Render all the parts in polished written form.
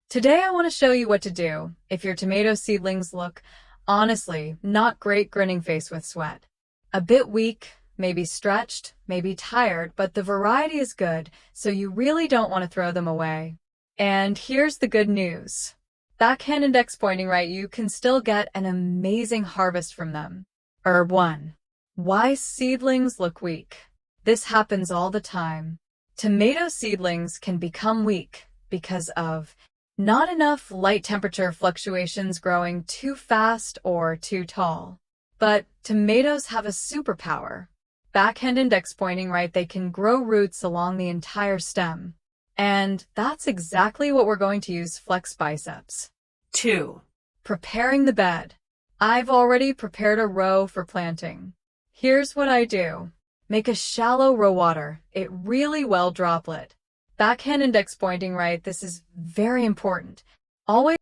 Today I want to show you what to do if your tomato seedlings look, honestly, not great grinning face with sweat. A bit weak, maybe stretched, maybe tired, but the variety is good, so you really don't want to throw them away. And here's the good news. Backhand index pointing right, you can still get an amazing harvest from them. Herb 1. Why seedlings look weak. This happens all the time. Tomato seedlings can become weak because of not enough light temperature fluctuations, growing too fast or too tall. But tomatoes have a superpower. Backhand index pointing right, they can grow roots along the entire stem. And that's exactly what we're going to use flex biceps. 2. Preparing the bed. I've already prepared a row for planting. Here's what I do. Make a shallow row water it really well droplet. Backhand index pointing right, this is very important. Always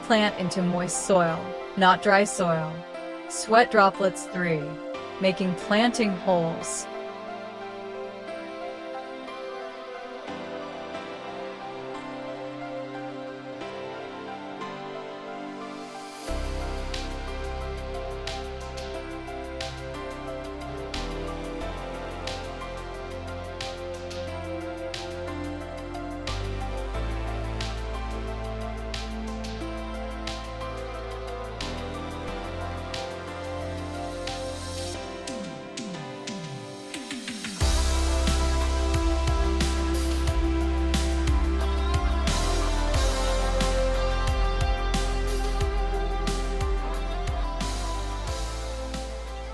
plant into moist soil, not dry soil. Sweat droplets 3. Making planting holes.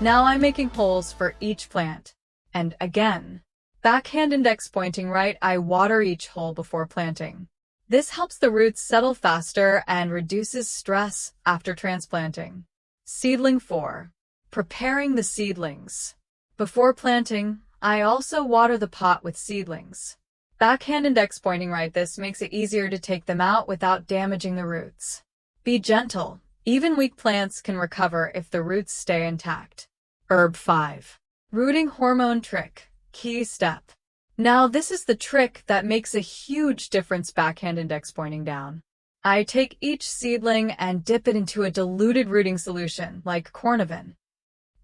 Now I'm making holes for each plant. And again, backhand index pointing right, I water each hole before planting. This helps the roots settle faster and reduces stress after transplanting. Seedling 4. Preparing the seedlings. Before planting, I also water the pot with seedlings. Backhand index pointing right, this makes it easier to take them out without damaging the roots. Be gentle. Even weak plants can recover if the roots stay intact. Herb 5. Rooting hormone trick. Key step. Now this is the trick that makes a huge difference. Backhand index pointing down. I take each seedling and dip it into a diluted rooting solution like Cornavin.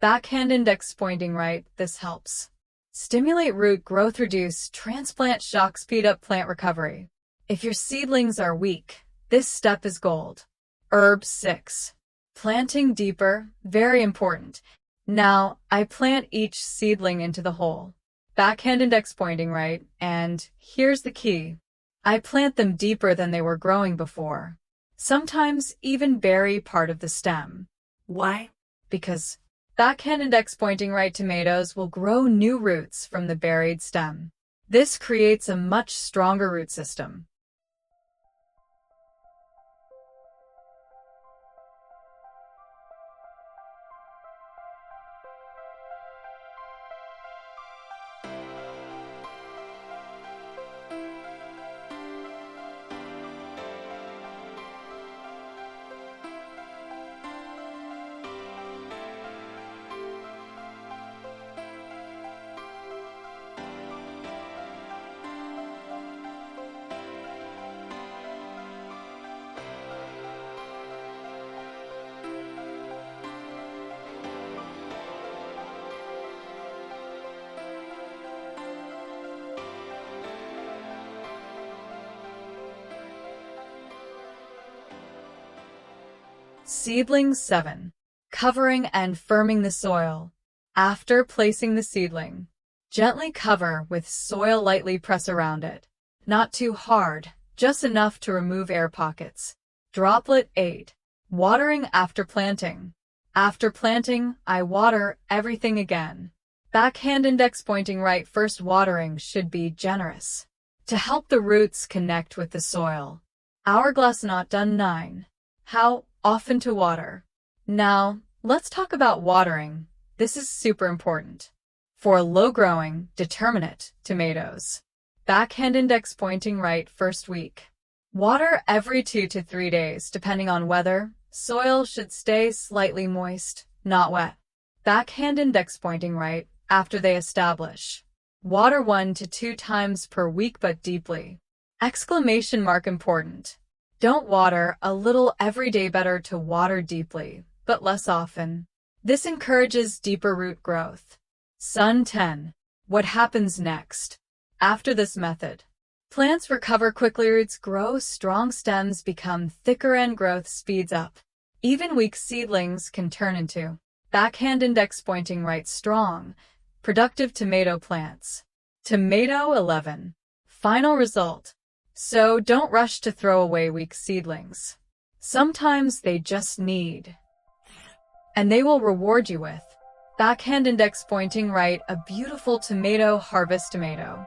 Backhand index pointing right, this helps stimulate root growth, reduce transplant shock, speed up plant recovery. If your seedlings are weak, this step is gold. Herb 6. Planting deeper, very important. Now, I plant each seedling into the hole. Backhand index pointing right, and here's the key. I plant them deeper than they were growing before. Sometimes even bury part of the stem. Why? Because backhand index pointing right, tomatoes will grow new roots from the buried stem. This creates a much stronger root system. Seedling 7. Covering and firming the soil. After placing the seedling, gently cover with soil, lightly press around it. Not too hard, just enough to remove air pockets. Droplet 8. Watering after planting. After planting, I water everything again. Backhand index pointing right. First watering should be generous to help the roots connect with the soil. Hourglass not done 9. How often to water? Now, let's talk about watering. This is super important. For low-growing, determinate tomatoes, backhand index pointing right first week. Water every 2 to 3 days depending on weather. Soil should stay slightly moist, not wet. Backhand index pointing right after they establish. Water 1 to 2 times per week but deeply. Exclamation mark important. Don't water a little every day, better to water deeply, but less often. This encourages deeper root growth. Sun 10. What happens next? After this method, plants recover quickly, roots grow, strong stems become thicker and growth speeds up. Even weak seedlings can turn into backhand index pointing right strong, productive tomato plants. Tomato 11. Final result. So don't rush to throw away weak seedlings. Sometimes they just need, and they will reward you with backhand index pointing right, a beautiful tomato harvest tomato.